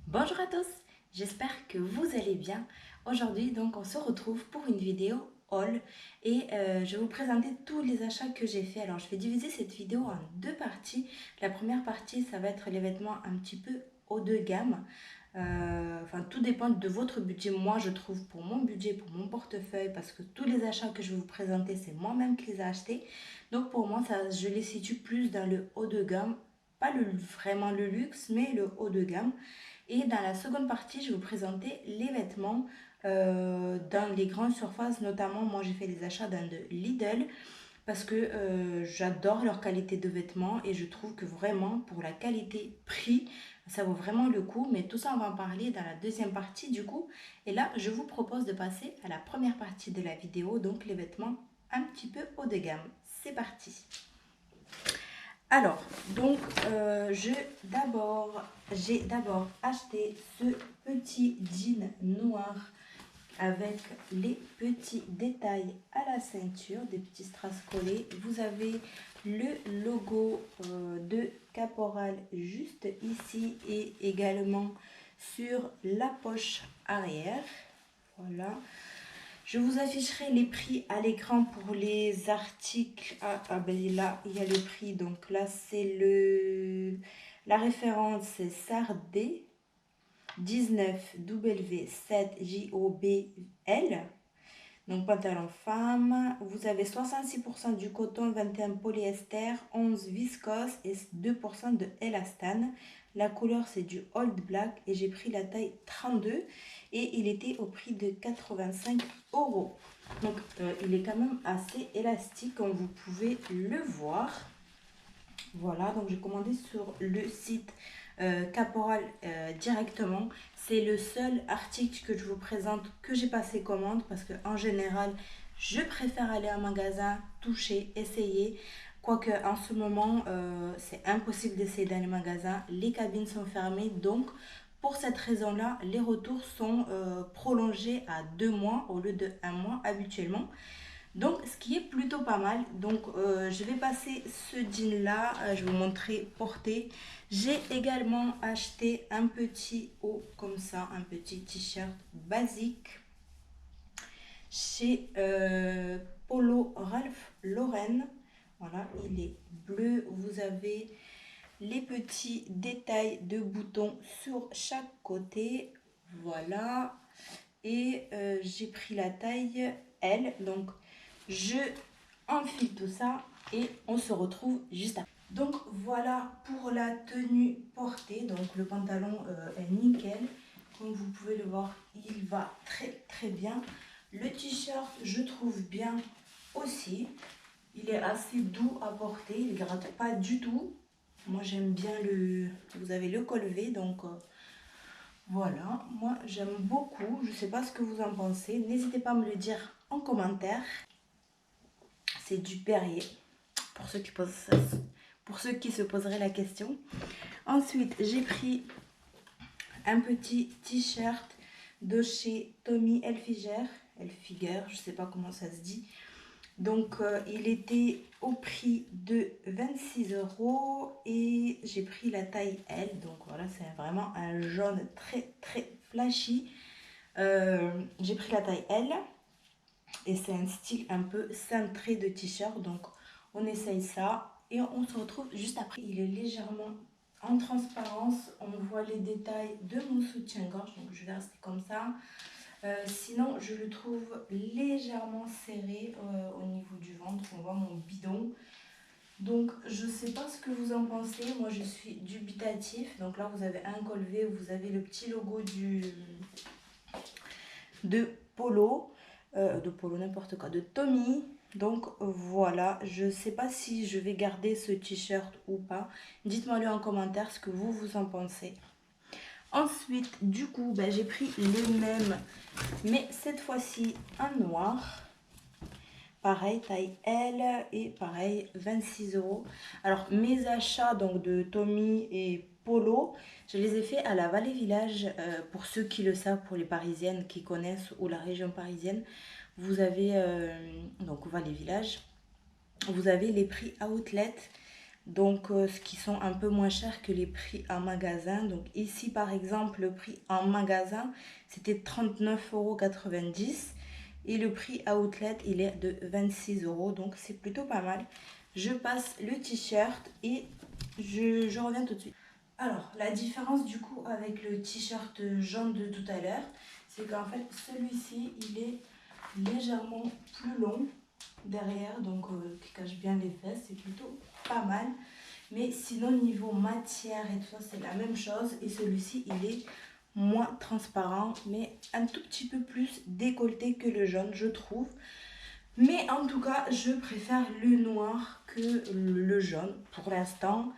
Bonjour à tous, j'espère que vous allez bien. Aujourd'hui donc on se retrouve pour une vidéo haul et je vais vous présenter tous les achats que j'ai fait. Alors je vais diviser cette vidéo en deux parties. La première partie ça va être les vêtements un petit peu haut de gamme. Enfin tout dépend de votre budget. Moi je trouve pour mon budget, pour mon portefeuille, parce que tous les achats que je vais vous présenter c'est moi-même qui les ai achetés. Donc pour moi ça, je les situe plus dans le haut de gamme. Pas vraiment le luxe mais le haut de gamme. Et dans la seconde partie, je vais vous présenter les vêtements dans les grandes surfaces. Notamment, moi, j'ai fait des achats dans de Lidl parce que j'adore leur qualité de vêtements et je trouve que vraiment, pour la qualité-prix, ça vaut vraiment le coup. Mais tout ça, on va en parler dans la deuxième partie du coup. Et là, je vous propose de passer à la première partie de la vidéo, donc les vêtements un petit peu haut de gamme. C'est parti! Alors, donc, j'ai d'abord acheté ce petit jean noir avec les petits détails à la ceinture, des petits strass collés. Vous avez le logo de Caporal juste ici et également sur la poche arrière. Voilà. Je vous afficherai les prix à l'écran pour les articles. Ben là, il y a le prix. Donc là, c'est la référence, c'est Sardé 19W7JOBL. Donc pantalon femme. Vous avez 66% du coton, 21 polyester, 11 viscose et 2% de élastane. La couleur c'est du Old Black et j'ai pris la taille 32 et il était au prix de 85 €. Donc il est quand même assez élastique comme vous pouvez le voir. Voilà, donc j'ai commandé sur le site Caporal directement. C'est le seul article que je vous présente que j'ai passé commande parce que en général, je préfère aller en magasin, toucher, essayer. Quoique en ce moment, c'est impossible d'essayer dans les magasins. Les cabines sont fermées. Donc, pour cette raison-là, les retours sont prolongés à 2 mois au lieu de 1 mois habituellement. Donc, ce qui est plutôt pas mal. Donc, je vais passer ce jean là. Je vais vous montrer porté. J'ai également acheté un petit haut comme ça, un petit t-shirt basique chez Polo Ralph Lauren. Voilà, il est bleu. Vous avez les petits détails de boutons sur chaque côté. Voilà. Et j'ai pris la taille L. Donc, je enfile tout ça et on se retrouve juste après. Donc voilà pour la tenue portée. Donc le pantalon est nickel. Comme vous pouvez le voir, il va très très bien. Le t-shirt, je trouve bien aussi. Il est assez doux à porter. Il ne gratte pas du tout. Moi j'aime bien le... Vous avez le col V donc... voilà, moi j'aime beaucoup. Je ne sais pas ce que vous en pensez. N'hésitez pas à me le dire en commentaire. C'est du Perrier, pour ceux qui se poseraient la question. Ensuite, j'ai pris un petit t-shirt de chez Tommy Hilfiger, je ne sais pas comment ça se dit. Donc, il était au prix de 26 € et j'ai pris la taille L. Donc, voilà, c'est vraiment un jaune très, très flashy. J'ai pris la taille L et c'est un style un peu cintré de t-shirt. Donc, on essaye ça et on se retrouve juste après. Il est légèrement en transparence. On voit les détails de mon soutien-gorge. Donc, je vais rester comme ça. Sinon, je le trouve légèrement serré au niveau du ventre. On voit mon bidon. Donc, je ne sais pas ce que vous en pensez. Moi, je suis dubitatif. Donc là, vous avez un col V. Vous avez le petit logo de Polo. N'importe quoi. De Tommy. Donc, voilà. Je ne sais pas si je vais garder ce t-shirt ou pas. Dites-moi le en commentaire ce que vous en pensez. Ensuite, du coup, ben, j'ai pris le même, mais cette fois-ci en noir. Pareil, taille L et pareil, 26 €. Alors, mes achats donc de Tommy et Polo, je les ai fait à la Vallée Village. Pour ceux qui le savent, pour les Parisiennes qui connaissent ou la région parisienne, vous avez donc Vallée Village. Vous avez les prix outlet Donc, ce qui sont un peu moins chers que les prix en magasin. Donc, ici, par exemple, le prix en magasin, c'était 39,90 € et le prix outlet, il est de 26 €. Donc, c'est plutôt pas mal. Je passe le t-shirt et je reviens tout de suite. Alors, la différence du coup avec le t-shirt jaune de tout à l'heure, c'est qu'en fait, celui-ci, il est légèrement plus long derrière, donc qui cache bien les fesses, c'est plutôt pas mal. Mais sinon, niveau matière et tout ça, c'est la même chose. Et celui-ci, il est moins transparent, mais un tout petit peu plus décolleté que le jaune, je trouve. Mais en tout cas, je préfère le noir que le jaune pour l'instant.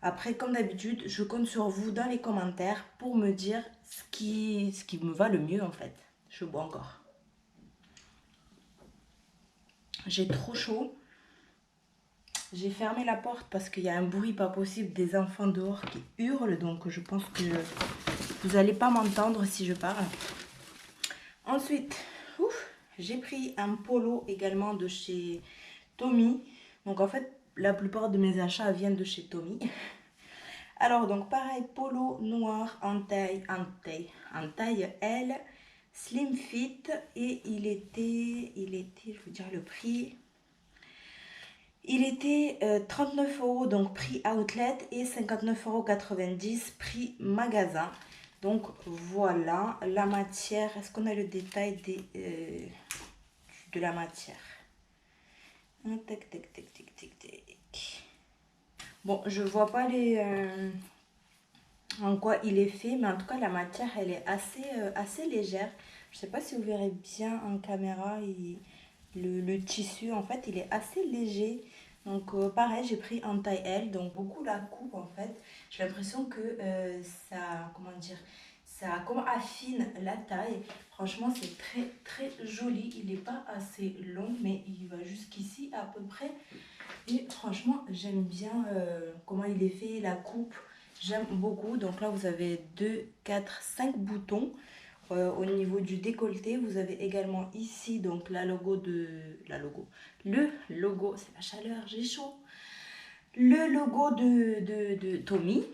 Après, comme d'habitude, je compte sur vous dans les commentaires pour me dire ce qui me va le mieux en fait. Je bois encore. J'ai trop chaud. J'ai fermé la porte parce qu'il y a un bruit pas possible des enfants dehors qui hurlent. Donc je pense que vous n'allez pas m'entendre si je parle. Ensuite, j'ai pris un polo également de chez Tommy. Donc en fait, la plupart de mes achats viennent de chez Tommy. Alors donc pareil, polo noir en taille L, slim fit et il était, je vous dire le prix. Il était 39 € donc prix outlet et 59,90 € prix magasin. Donc voilà la matière. Est-ce qu'on a le détail de la matière? Tac, tac, tac, tac, tac, tac. Bon, je vois pas en quoi il est fait, mais en tout cas la matière elle est assez légère. Je sais pas si vous verrez bien en caméra, le tissu en fait il est assez léger. Donc pareil, j'ai pris en taille L, donc beaucoup la coupe en fait. J'ai l'impression que ça, comment dire, ça comme affine la taille. Franchement c'est très très joli, il n'est pas assez long mais il va jusqu'ici à peu près. Et franchement j'aime bien comment il est fait, la coupe. J'aime beaucoup. Donc là, vous avez 2, 4, 5 boutons. Au niveau du décolleté, vous avez également ici donc le logo, c'est la chaleur, j'ai chaud. Le logo de Tommy.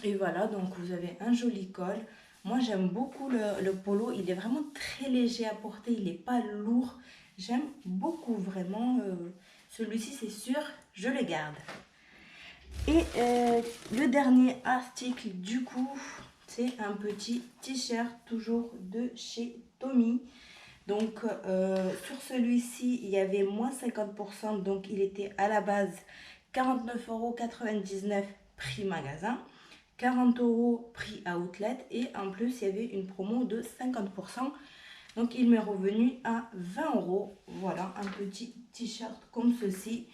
Et voilà, donc vous avez un joli col. Moi, j'aime beaucoup le polo. Il est vraiment très léger à porter. Il n'est pas lourd. J'aime beaucoup vraiment. Celui-ci, c'est sûr, je le garde. Et le dernier article du coup, c'est un petit t-shirt toujours de chez Tommy. Donc sur celui-ci, il y avait moins 50%, donc il était à la base 49,99 € prix magasin, 40 € prix outlet et en plus il y avait une promo de 50%. Donc il m'est revenu à 20 €. Voilà, un petit t-shirt comme ceci.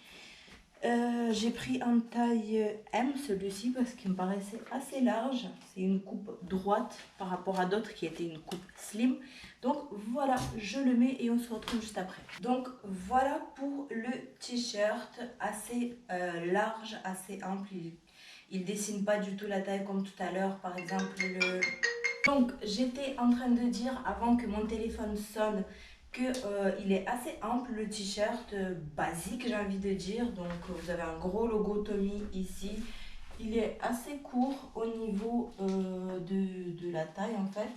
J'ai pris en taille M celui-ci parce qu'il me paraissait assez large. C'est une coupe droite par rapport à d'autres qui étaient une coupe slim. Donc voilà, je le mets et on se retrouve juste après. Donc voilà pour le t-shirt assez large, assez ample. Il dessine pas du tout la taille comme tout à l'heure. Par exemple, donc j'étais en train de dire avant que mon téléphone sonne que il est assez ample le t-shirt, basique j'ai envie de dire. Donc vous avez un gros logo Tommy ici. Il est assez court au niveau de la taille en fait.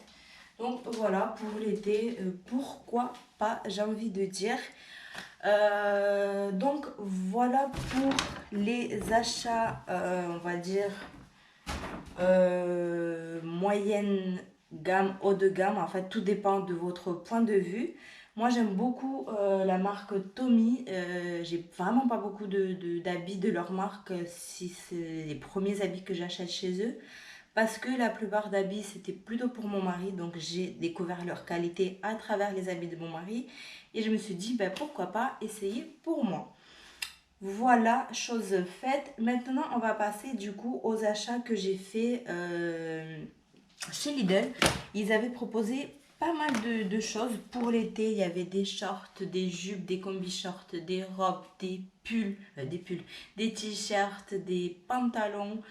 Donc voilà, pour l'été, pourquoi pas, j'ai envie de dire. Donc voilà pour les achats, on va dire moyenne gamme, haut de gamme. En fait, tout dépend de votre point de vue. Moi, j'aime beaucoup la marque Tommy. J'ai vraiment pas beaucoup d'habits de leur marque, si c'est les premiers habits que j'achète chez eux. Parce que la plupart d'habits, c'était plutôt pour mon mari. Donc, j'ai découvert leur qualité à travers les habits de mon mari. Et je me suis dit, ben, pourquoi pas essayer pour moi. Voilà, chose faite. Maintenant, on va passer du coup aux achats que j'ai fait chez Lidl. Ils avaient proposé pas mal de choses pour l'été. Il y avait des shorts, des jupes, des combi-shorts, des robes, des pulls, des t-shirts, des pantalons.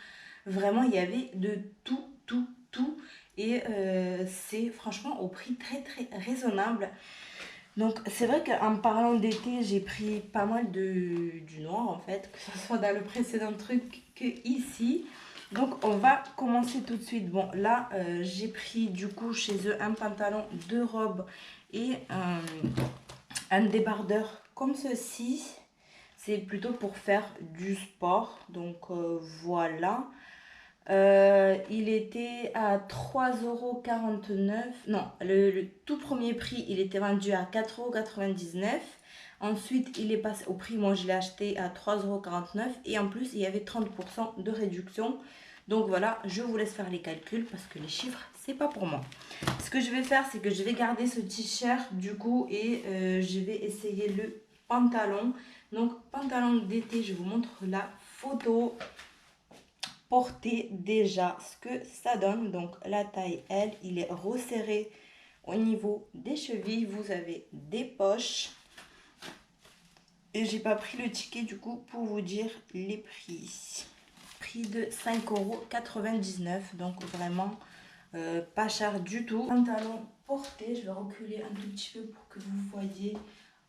Vraiment, il y avait de tout, tout, tout. Et c'est franchement au prix très, très raisonnable. Donc c'est vrai qu'en parlant d'été, j'ai pris pas mal du noir en fait, que ce soit dans le précédent truc que ici. Donc on va commencer tout de suite. Bon là j'ai pris du coup chez eux un pantalon, deux robes et un débardeur comme ceci. C'est plutôt pour faire du sport. Donc voilà. Il était à 3,49 €. Non, le tout premier prix, il était vendu à 4,99 €. Ensuite, il est passé au prix, moi je l'ai acheté à 3,49 € et en plus, il y avait 30% de réduction. Donc voilà, je vous laisse faire les calculs parce que les chiffres, c'est pas pour moi. Ce que je vais faire, c'est que je vais garder ce t-shirt du coup et je vais essayer le pantalon. Donc, pantalon d'été, je vous montre la photo. Porter déjà ce que ça donne. Donc la taille L, il est resserré au niveau des chevilles. Vous avez des poches et j'ai pas pris le ticket du coup pour vous dire les prix. Prix de 5,99 €, donc vraiment pas cher du tout. Pantalon porté, je vais reculer un tout petit peu pour que vous voyez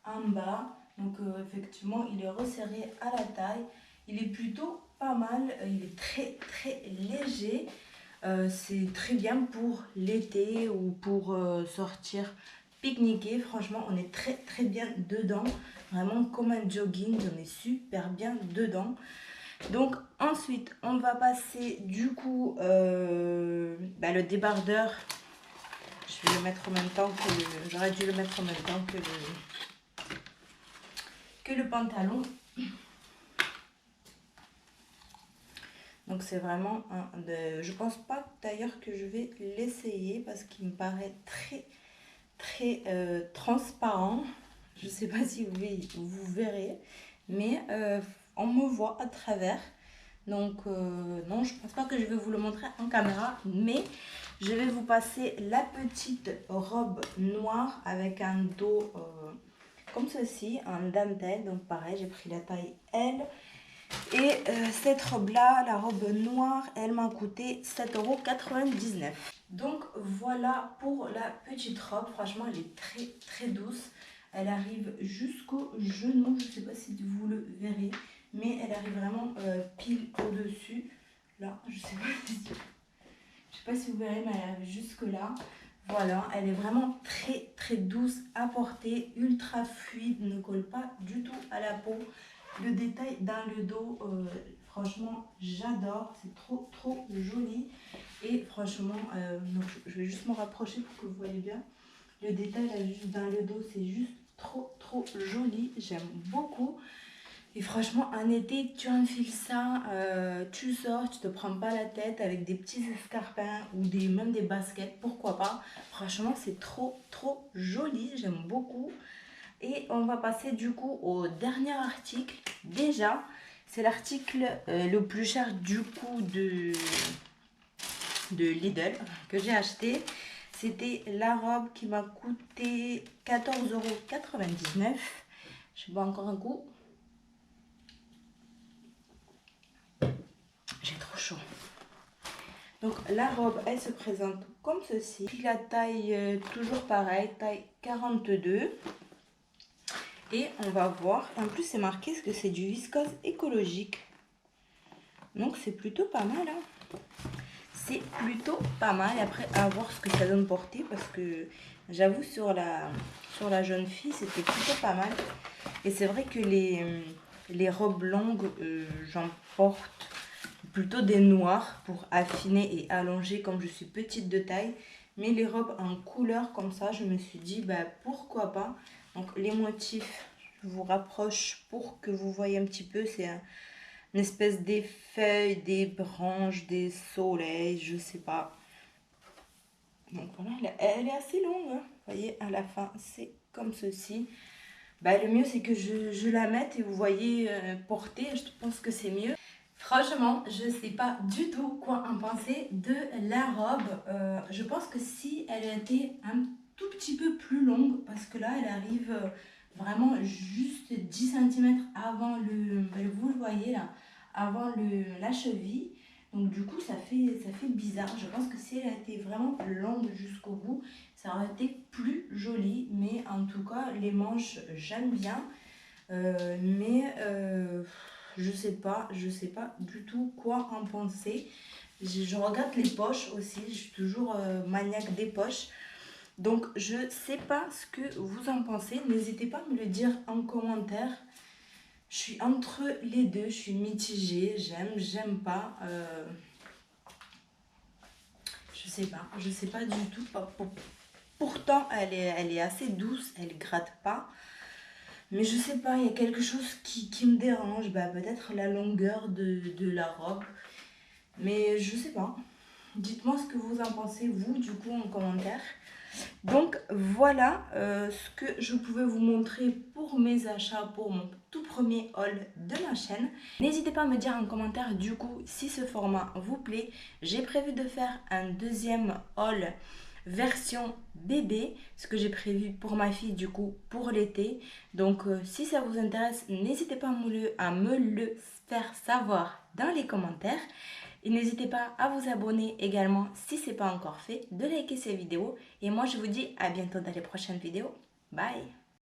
en bas. Donc effectivement il est resserré à la taille. Il est plutôt pas mal, il est très léger. C'est très bien pour l'été ou pour sortir pique-niquer. Franchement on est très bien dedans. Vraiment comme un jogging, on est super bien dedans. Donc ensuite on va passer du coup le débardeur. Je vais le mettre en même temps que j'aurais dû le mettre en même temps que le pantalon. Donc c'est vraiment je pense pas d'ailleurs que je vais l'essayer parce qu'il me paraît très transparent. Je sais pas si vous verrez, mais on me voit à travers. Donc non, je pense pas que je vais vous le montrer en caméra, mais je vais vous passer la petite robe noire avec un dos comme ceci, en dentelle. Donc pareil, j'ai pris la taille L. Et cette robe-là, la robe noire, elle m'a coûté 7,99 €. Donc voilà pour la petite robe. Franchement, elle est très douce. Elle arrive jusqu'au genou. Je ne sais pas si vous le verrez, mais elle arrive vraiment pile au-dessus. Là, je sais pas si vous verrez, mais elle arrive jusque là. Voilà, elle est vraiment très douce à porter, ultra fluide, ne colle pas du tout à la peau. Le détail dans le dos, franchement, j'adore. C'est trop joli. Et franchement, donc, je vais juste me rapprocher pour que vous voyez bien. Le détail là, juste dans le dos, c'est juste trop joli. J'aime beaucoup. Et franchement, en été, tu enfiles ça, tu sors, tu te prends pas la tête avec des petits escarpins ou même des baskets, pourquoi pas. Franchement, c'est trop joli. J'aime beaucoup. Et on va passer du coup au dernier article. Déjà, c'est l'article le plus cher du coup de Lidl que j'ai acheté. C'était la robe qui m'a coûté 14,99 €. Je bois encore un coup. J'ai trop chaud. Donc la robe, elle se présente comme ceci. Puis la taille, toujours pareil, taille 42. Et on va voir, en plus c'est marqué que c'est du viscose écologique. Donc c'est plutôt pas mal. Hein. C'est plutôt pas mal. Après, à voir ce que ça donne porter. Parce que j'avoue, sur la jeune fille, c'était plutôt pas mal. Et c'est vrai que les robes longues, j'en porte plutôt des noirs pour affiner et allonger comme je suis petite de taille. Mais les robes en couleur comme ça, je me suis dit, bah, pourquoi pas. Donc les motifs, je vous rapproche pour que vous voyez un petit peu. C'est une espèce des feuilles, des branches, des soleils, je sais pas. Donc voilà, elle est assez longue. Hein. Vous voyez, à la fin, c'est comme ceci. Bah, le mieux, c'est que je la mette et vous voyez porter. Je pense que c'est mieux. Franchement, je ne sais pas du tout quoi en penser de la robe. Je pense que si elle était un tout petit peu plus longue, parce que là, elle arrive vraiment juste 10 cm avant vous le voyez là, avant la cheville. Donc du coup, ça fait bizarre. Je pense que si elle a été vraiment longue jusqu'au bout, ça aurait été plus joli. Mais en tout cas, les manches, j'aime bien. Je sais pas du tout quoi en penser. Je regarde les poches aussi, je suis toujours maniaque des poches. Donc je sais pas ce que vous en pensez. N'hésitez pas à me le dire en commentaire. Je suis entre les deux, je suis mitigée, j'aime pas. Je sais pas du tout. Pourtant, elle est assez douce, elle gratte pas. Mais je sais pas, il y a quelque chose qui me dérange. Bah, peut-être la longueur de la robe. Mais je sais pas. Dites-moi ce que vous en pensez, vous, du coup, en commentaire. Donc, voilà ce que je pouvais vous montrer pour mes achats, pour mon tout premier haul de ma chaîne. N'hésitez pas à me dire en commentaire, du coup, si ce format vous plaît. J'ai prévu de faire un deuxième haul version bébé, ce que j'ai prévu pour ma fille, du coup, pour l'été. Donc, si ça vous intéresse, n'hésitez pas à me le faire savoir dans les commentaires. Et n'hésitez pas à vous abonner également si ce n'est pas encore fait, de liker ces vidéos. Et moi, je vous dis à bientôt dans les prochaines vidéos. Bye!